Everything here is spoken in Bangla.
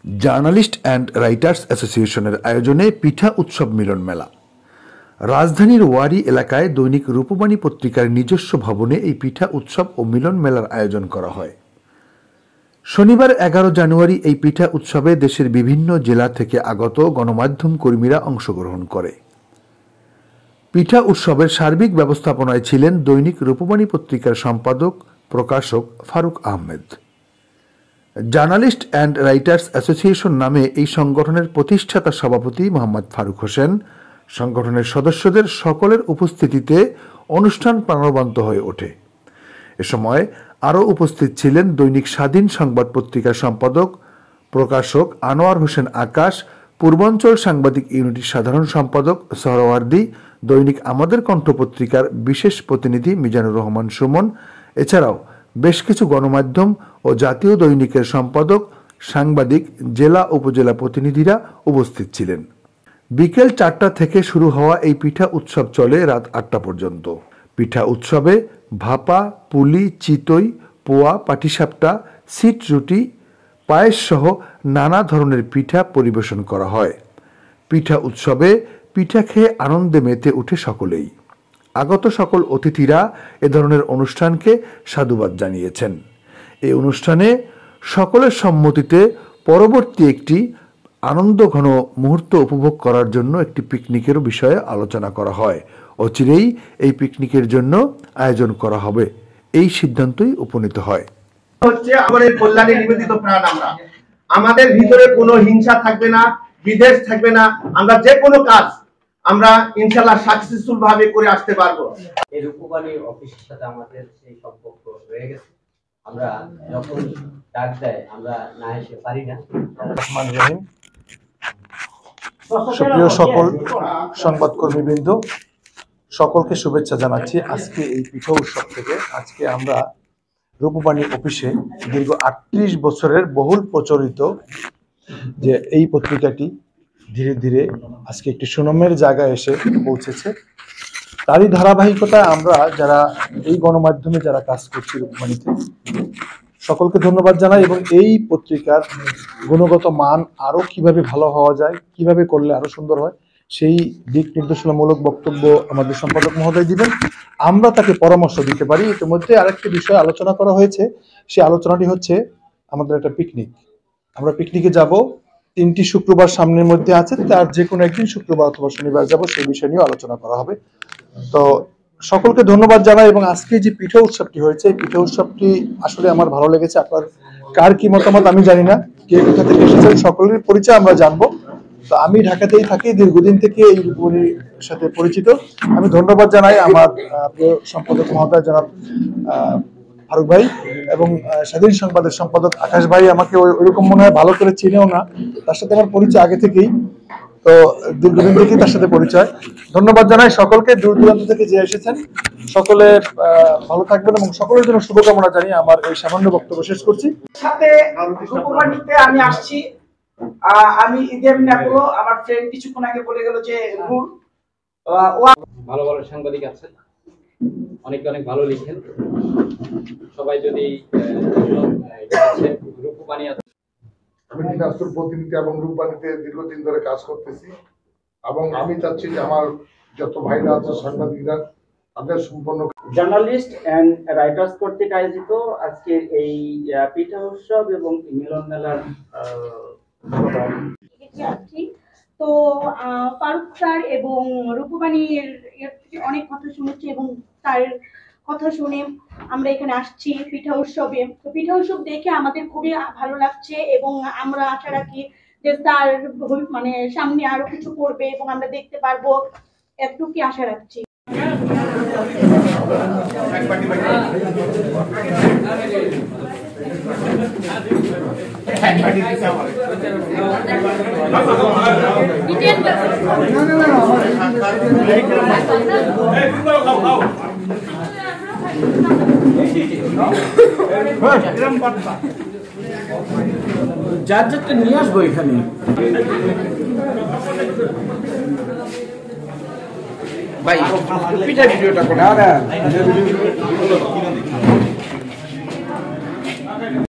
জার্নালিস্ট অ্যান্ড রাইটার্স অ্যাসোসিয়েশনের আয়োজনে পিঠা উৎসব মিলন মেলা। রাজধানীর ওয়ারী এলাকায় দৈনিক রূপবাণী পত্রিকার নিজস্ব ভবনে এই পিঠা উৎসব ও মিলন মেলার আয়োজন করা হয়। শনিবার 11 জানুয়ারি এই পিঠা উৎসবে দেশের বিভিন্ন জেলা থেকে আগত গণমাধ্যম কর্মীরা অংশগ্রহণ করে। পিঠা উৎসবের সার্বিক ব্যবস্থাপনায় ছিলেন দৈনিক রূপবাণী পত্রিকার সম্পাদক প্রকাশক Faruk Ahmed. Journalist and writers association নামে এই সংগঠনের প্রতিষ্ঠাতা সভাপতি মোহাম্মদ ফারুক হোসেন সংগঠনের সদস্যদের সকলের উপস্থিতিতে অনুষ্ঠান প্রাণবন্ত হয়ে ওঠে। এ সময় আরও উপস্থিত ছিলেন দৈনিক স্বাধীন সংবাদ পত্রিকার সম্পাদক প্রকাশক আনোয়ার হোসেন আকাশ, পূর্বাঞ্চল সাংবাদিক ইউনিটির সাধারণ সম্পাদক সোহরাওয়ার্দী, দৈনিক আমাদের কণ্ঠ পত্রিকার বিশেষ প্রতিনিধি মিজানুর রহমান সুমন, এছাড়াও বেশ কিছু গণমাধ্যম ও জাতীয় দৈনিকের সম্পাদক, সাংবাদিক, জেলা উপজেলা প্রতিনিধিরা উপস্থিত ছিলেন। বিকেল 4টা থেকে শুরু হওয়া এই পিঠা উৎসব চলে রাত 8টা পর্যন্ত। পিঠা উৎসবে ভাপা, পুলি, চিতই, পোয়া, পাটিসাপটা, সিট রুটি, পায়েস সহ নানা ধরনের পিঠা পরিবেশন করা হয়। পিঠা উৎসবে পিঠা খেয়ে আনন্দে মেতে উঠে সকলেই। আগত সকল অতিথিরা এ ধরনের অনুষ্ঠানকে সাধুবাদ জানিয়েছেন। এই অনুষ্ঠানে সকলের সম্মতিতে পরবর্তী একটি আনন্দঘন মুহূর্ত উপভোগ করার জন্য একটি পিকনিকের বিষয়ে আলোচনা করা হয়। অচিরেই এই পিকনিকের জন্য আয়োজন করা হবে, এই সিদ্ধান্তই উপনীত হয়। হচ্ছে আমাদের কল্যাণে নিবেদিত প্রাণ। আমাদের ভিতরে কোনো হিংসা থাকবে না, বিদ্বেষ থাকবে না। আমরা যে কোনো কাজ আমরা ইনশাআল্লাহ সাকসেসফুল ভাবে করে আসতে পারবো। এই রূপবাণী অফিসের সাথে আমাদের সেই সম্পর্ক রয়ে গেছে। আমরা যখন ডাক দেয় আমরা না এসে পারি না। সুপ্রিয় সকল সংবাদকর্মীবৃন্দ, সকলকে শুভেচ্ছা জানাচ্ছি। আজকে এই পিঠা উৎসব থেকে আজকে আমরা রূপবাণী অফিসে দীর্ঘ 38 বছরের বহুল প্রচলিত যে এই পত্রিকাটি ধীরে ধীরে আজকে একটি সুনামের জায়গায় এসে পৌঁছেছে। তারই ধারাবাহিকতায় আমরা যারা এই গণমাধ্যমে যারা কাজ করছি রূপবাণীতে সকলকে ধন্যবাদ জানাই এবং এই পত্রিকার গুণগত মান আরো কিভাবে ভালো হওয়া যায়, কিভাবে করলে আরো সুন্দর হয়, সেই দিক নির্দেশনামূলক বক্তব্য আমাদের সম্পাদক মহোদয় দিবেন, আমরা তাকে পরামর্শ দিতে পারি। ইতিমধ্যে আরেকটি বিষয় আলোচনা করা হয়েছে, সেই আলোচনাটি হচ্ছে আমাদের একটা পিকনিক। আমরা পিকনিকে যাব, 3টি শুক্রবার সামনের মধ্যে আছে, তার যে কোনো একদিন শুক্রবার অথবা শনিবার যাব, সেই বিষয় নিয়ে আলোচনা করা হবে। তো সকলকে ধন্যবাদ জানাই এবং আজকে যে পিঠা উৎসবটি হয়েছে, এই পিঠা উৎসবটি আসলে আমার ভালো লেগেছে। আপনার কার কি মতামত আমি জানি না, কে কোথা থেকে এসেছেন সকলের পরিচয় আমরা জানবো। তো আমি ঢাকাতেই থাকি, দীর্ঘদিন থেকে এই রূপবাণীর সাথে পরিচিত। আমি ধন্যবাদ জানাই আমার প্রিয় সম্পাদক মহোদয় জনাব ফারুক ভাই এবং স্বাধীন সংবাদের সম্পাদক আকাশ ভাই। আমাকে ওইরকম মনে হয় ভালো করে চিনেও না, তার সাথে আমার পরিচয় আগে থেকেই, তো দীর্ঘদিন থেকেই তার সাথে পরিচয়। ধন্যবাদ জানাই সকলকে, দূর দূরান্ত থেকে যে এসেছেন সকলে ভালো থাকবেন এবং সকলের জন্য শুভকামনা জানিয়ে আমার এই সামান্য বক্তব্য শেষ করছি। সাথে রূপবাণীতে আমি আসছি, আমি ঈদের নাকুলো আমার ফ্রেন্ড কিছুক্ষণ আগে বলে গেল যে ভালো ভালো সাংবাদিক আছেন, অনেক অনেক ভালো লিখেন। সবাই যদি রূপবাণী আছে, আমি দিনাজপুর প্রতিনিধি এবং রূপবাণীতে দীর্ঘদিন ধরে কাজ করতেছি এবং আমি চাচ্ছি যে আমার যত ভাইরা আছে সাংবাদিকরা তাদের সম্পূর্ণ জার্নালিস্ট এন্ড রাইটার্স কর্তৃক আয়োজিত আজকের এই পিঠা উৎসব এবং মিলন মেলার তো ফারুক স্যার এবং রূপবাণীর অনেক কথা শুনেছি এবং তার কথা শুনে আমরা এখানে আসছি পিঠা উৎসবে। তো পিঠা উৎসব দেখে আমাদের খুবই ভালো লাগছে এবং আমরা আশা রাখি যে স্যার মানে সামনে আরো কিছু করবে এবং আমরা দেখতে পারবো, এতটুকুই আশা রাখছি। যার যারটা নিয়ে আসবো এখানে। ভাই পিঠা ভিডিওটা করে